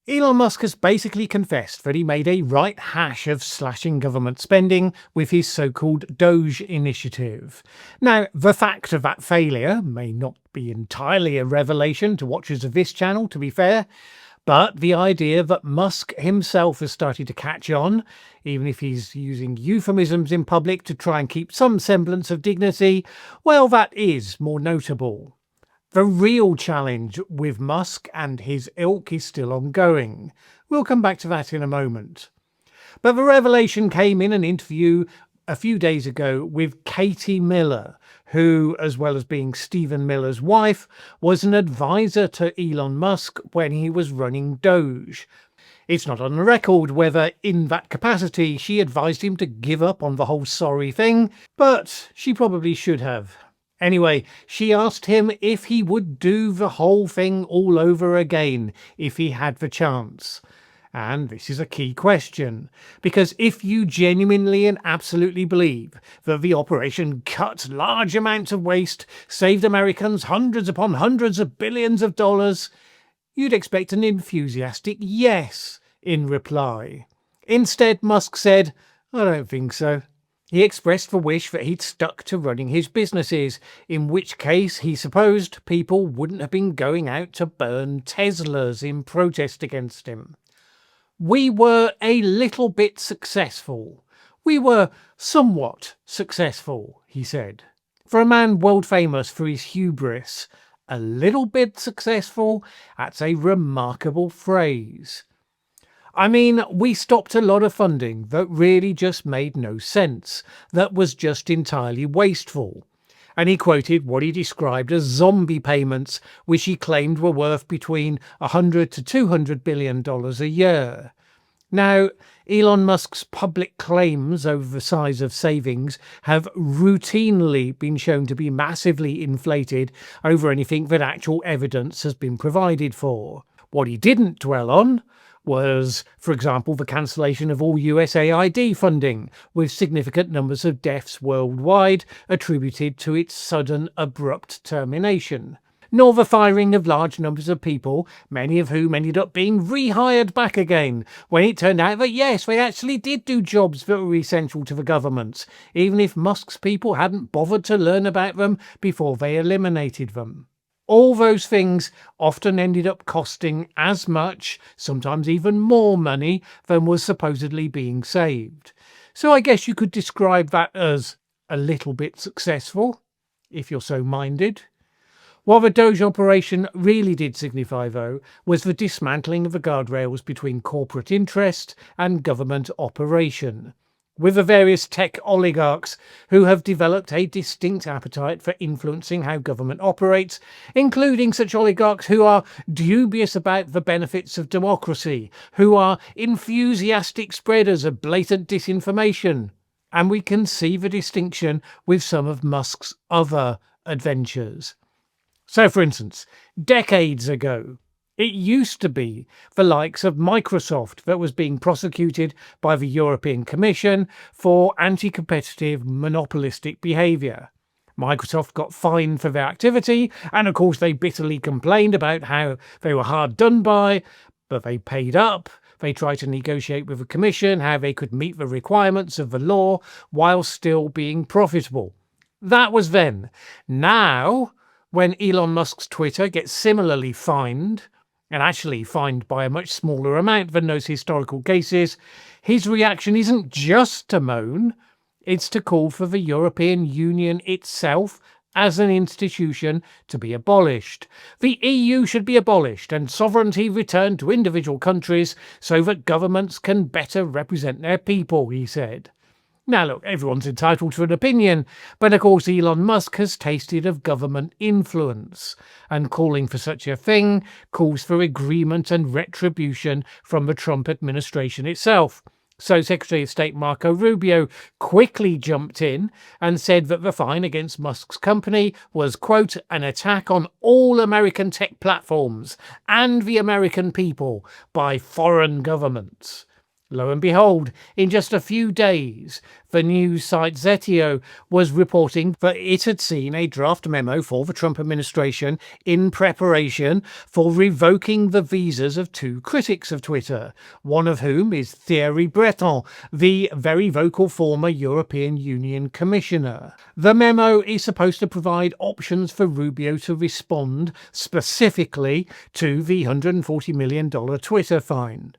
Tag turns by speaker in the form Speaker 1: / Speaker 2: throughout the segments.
Speaker 1: Elon Musk has basically confessed that he made a right hash of slashing government spending with his so-called DOGE initiative. Now, the fact of that failure may not be entirely a revelation to watchers of this channel, to be fair, but the idea that Musk himself has started to catch on, even if he's using euphemisms in public to try and keep some semblance of dignity, well, that is more notable. The real challenge with Musk and his ilk is still ongoing. We'll come back to that in a moment. But the revelation came in an interview a few days ago with Katie Miller, who, as well as being Stephen Miller's wife, was an advisor to Elon Musk when he was running DOGE. It's not on the record whether, in that capacity, she advised him to give up on the whole sorry thing, but she probably should have. Anyway, she asked him if he would do the whole thing all over again if he had the chance. And this is a key question, because if you genuinely and absolutely believe that the operation cut large amounts of waste, saved Americans hundreds upon hundreds of billions of dollars, you'd expect an enthusiastic yes in reply. Instead, Musk said, "I don't think so." He expressed the wish that he'd stuck to running his businesses, in which case he supposed people wouldn't have been going out to burn Teslas in protest against him. "We were a little bit successful. We were somewhat successful," he said. For a man world famous for his hubris, a little bit successful, that's a remarkable phrase. I mean, we stopped a lot of funding that really just made no sense, that was just entirely wasteful. And he quoted what he described as zombie payments, which he claimed were worth between $100 to $200 billion a year. Now, Elon Musk's public claims over the size of savings have routinely been shown to be massively inflated over anything that actual evidence has been provided for. What he didn't dwell on was, for example, the cancellation of all USAID funding, with significant numbers of deaths worldwide attributed to its sudden, abrupt termination, nor the firing of large numbers of people, many of whom ended up being rehired back again, when it turned out that yes, they actually did do jobs that were essential to the governments, even if Musk's people hadn't bothered to learn about them before they eliminated them. All those things often ended up costing as much, sometimes even more money than was supposedly being saved. So I guess you could describe that as a little bit successful, if you're so minded. What the DOGE operation really did signify, though, was the dismantling of the guardrails between corporate interest and government operation, with the various tech oligarchs who have developed a distinct appetite for influencing how government operates, including such oligarchs who are dubious about the benefits of democracy, who are enthusiastic spreaders of blatant disinformation. And we can see the distinction with some of Musk's other adventures. So, for instance, decades ago, it used to be the likes of Microsoft that was being prosecuted by the European Commission for anti-competitive monopolistic behaviour. Microsoft got fined for their activity, and of course they bitterly complained about how they were hard done by, but they paid up. They tried to negotiate with the Commission how they could meet the requirements of the law while still being profitable. That was then. Now, when Elon Musk's Twitter gets similarly fined, and actually fined by a much smaller amount than those historical cases, his reaction isn't just to moan, it's to call for the European Union itself as an institution to be abolished. The EU should be abolished and sovereignty returned to individual countries so that governments can better represent their people, he said. Now look, everyone's entitled to an opinion, but of course Elon Musk has tasted of government influence, and calling for such a thing calls for agreement and retribution from the Trump administration itself. So Secretary of State Marco Rubio quickly jumped in and said that the fine against Musk's company was, quote, an attack on all American tech platforms and the American people by foreign governments. Lo and behold, in just a few days, the news site Zetio was reporting that it had seen a draft memo for the Trump administration in preparation for revoking the visas of two critics of Twitter, one of whom is Thierry Breton, the very vocal former European Union Commissioner. The memo is supposed to provide options for Rubio to respond specifically to the $140 million Twitter fine.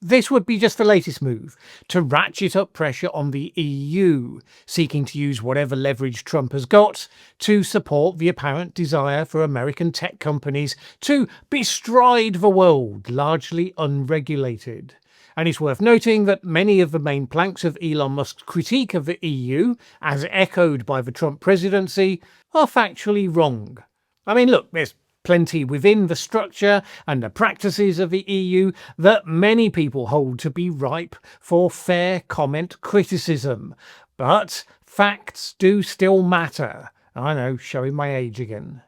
Speaker 1: This would be just the latest move to ratchet up pressure on the EU, seeking to use whatever leverage Trump has got to support the apparent desire for American tech companies to bestride the world, largely unregulated. And it's worth noting that many of the main planks of Elon Musk's critique of the EU, as echoed by the Trump presidency, are factually wrong. I mean, look, there's plenty within the structure and the practices of the EU that many people hold to be ripe for fair comment criticism. But facts do still matter. I know, showing my age again.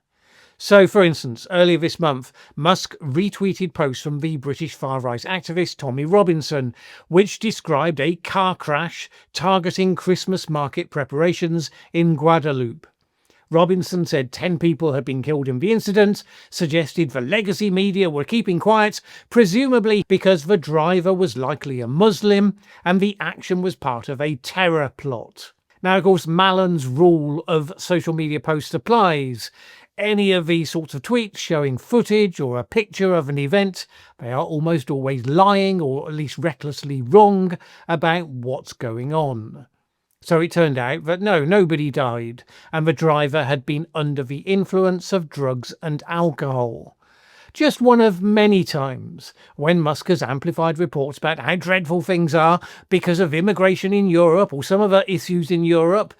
Speaker 1: So, for instance, earlier this month, Musk retweeted posts from the British far-right activist Tommy Robinson, which described a car crash targeting Christmas market preparations in Guadeloupe. Robinson said 10 people had been killed in the incident, suggested the legacy media were keeping quiet, presumably because the driver was likely a Muslim, and the action was part of a terror plot. Now, of course, Mallen's rule of social media posts applies. Any of these sorts of tweets showing footage or a picture of an event, they are almost always lying or at least recklessly wrong about what's going on. So it turned out that nobody died, and the driver had been under the influence of drugs and alcohol. Just one of many times when Musk has amplified reports about how dreadful things are because of immigration in Europe or some other issues in Europe,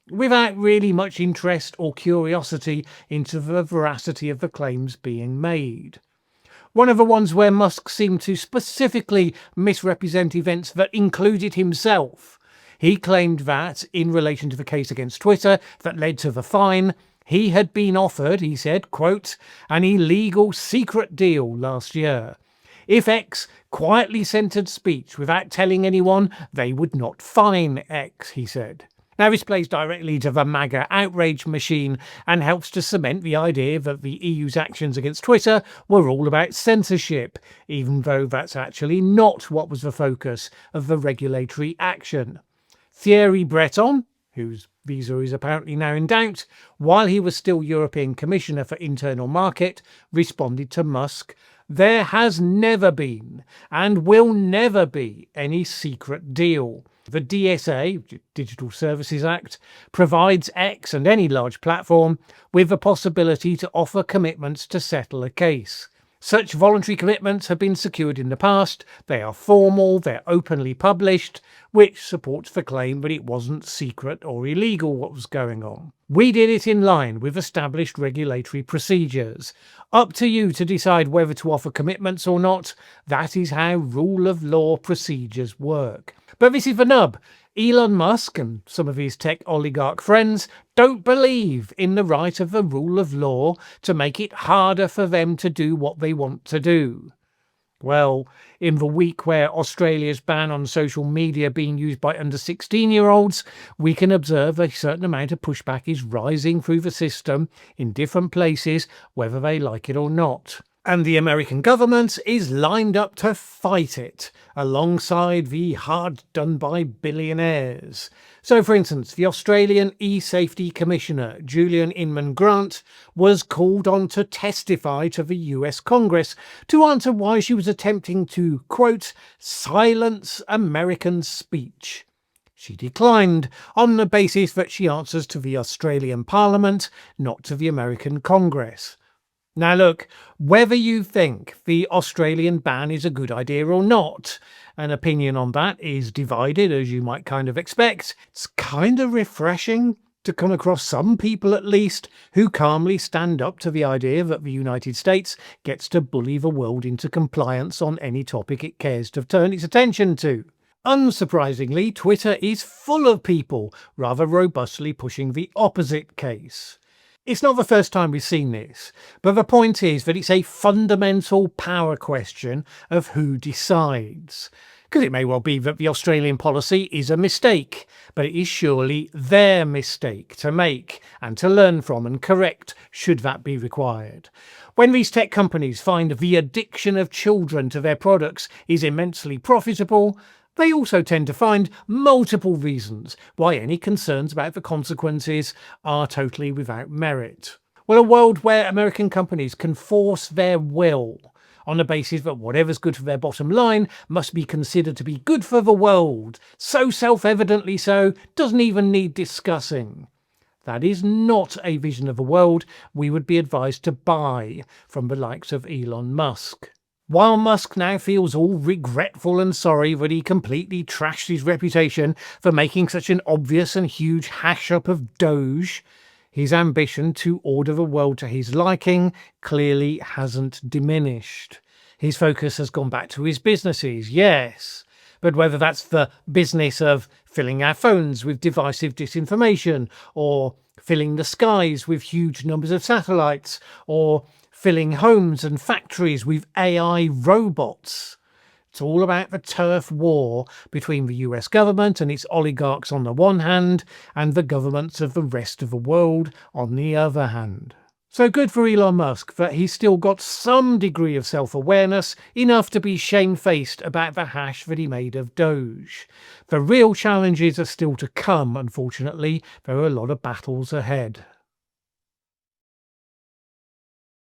Speaker 1: without really much interest or curiosity into the veracity of the claims being made. One of the ones where Musk seemed to specifically misrepresent events that included himself. He claimed that, in relation to the case against Twitter that led to the fine, he had been offered, he said, quote, an illegal secret deal last year. If X quietly censored speech without telling anyone, they would not fine X, he said. Now, this plays directly to the MAGA outrage machine and helps to cement the idea that the EU's actions against Twitter were all about censorship, even though that's actually not what was the focus of the regulatory action. Thierry Breton, whose visa is apparently now in doubt, while he was still European Commissioner for Internal Market, responded to Musk, "There has never been and will never be any secret deal. The DSA, Digital Services Act, provides X and any large platform with the possibility to offer commitments to settle a case. Such voluntary commitments have been secured in the past, they are formal, they're openly published, which supports the claim that it wasn't secret or illegal what was going on. We did it in line with established regulatory procedures. Up to you to decide whether to offer commitments or not. That is how rule of law procedures work." But this is the nub. Elon Musk and some of his tech oligarch friends don't believe in the right of the rule of law to make it harder for them to do what they want to do. Well, in the week where Australia's ban on social media being used by under 16-year-olds, we can observe a certain amount of pushback is rising through the system in different places, whether they like it or not. And the American government is lined up to fight it, alongside the hard-done-by billionaires. So, for instance, the Australian e-safety commissioner, Julian Inman-Grant, was called on to testify to the US Congress to answer why she was attempting to, quote, silence American speech. She declined, on the basis that she answers to the Australian Parliament, not to the American Congress. Now look, whether you think the Australian ban is a good idea or not, an opinion on that is divided, as you might kind of expect. It's kind of refreshing to come across some people at least who calmly stand up to the idea that the United States gets to bully the world into compliance on any topic it cares to turn its attention to. Unsurprisingly, Twitter is full of people rather robustly pushing the opposite case. It's not the first time we've seen this, but the point is that it's a fundamental power question of who decides. Because it may well be that the Australian policy is a mistake, but it is surely their mistake to make and to learn from and correct should that be required. When these tech companies find the addiction of children to their products is immensely profitable, they also tend to find multiple reasons why any concerns about the consequences are totally without merit. Well, a world where American companies can force their will on the basis that whatever's good for their bottom line must be considered to be good for the world, so self-evidently so, doesn't even need discussing. That is not a vision of a world we would be advised to buy from the likes of Elon Musk. While Musk now feels all regretful and sorry that he completely trashed his reputation for making such an obvious and huge hash-up of DOGE, his ambition to order the world to his liking clearly hasn't diminished. His focus has gone back to his businesses, yes, but whether that's the business of filling our phones with divisive disinformation, or filling the skies with huge numbers of satellites, or filling homes and factories with AI robots. It's all about the turf war between the US government and its oligarchs on the one hand, and the governments of the rest of the world on the other hand. So good for Elon Musk that he's still got some degree of self-awareness, enough to be shamefaced about the hash that he made of DOGE. The real challenges are still to come, unfortunately. There are a lot of battles ahead.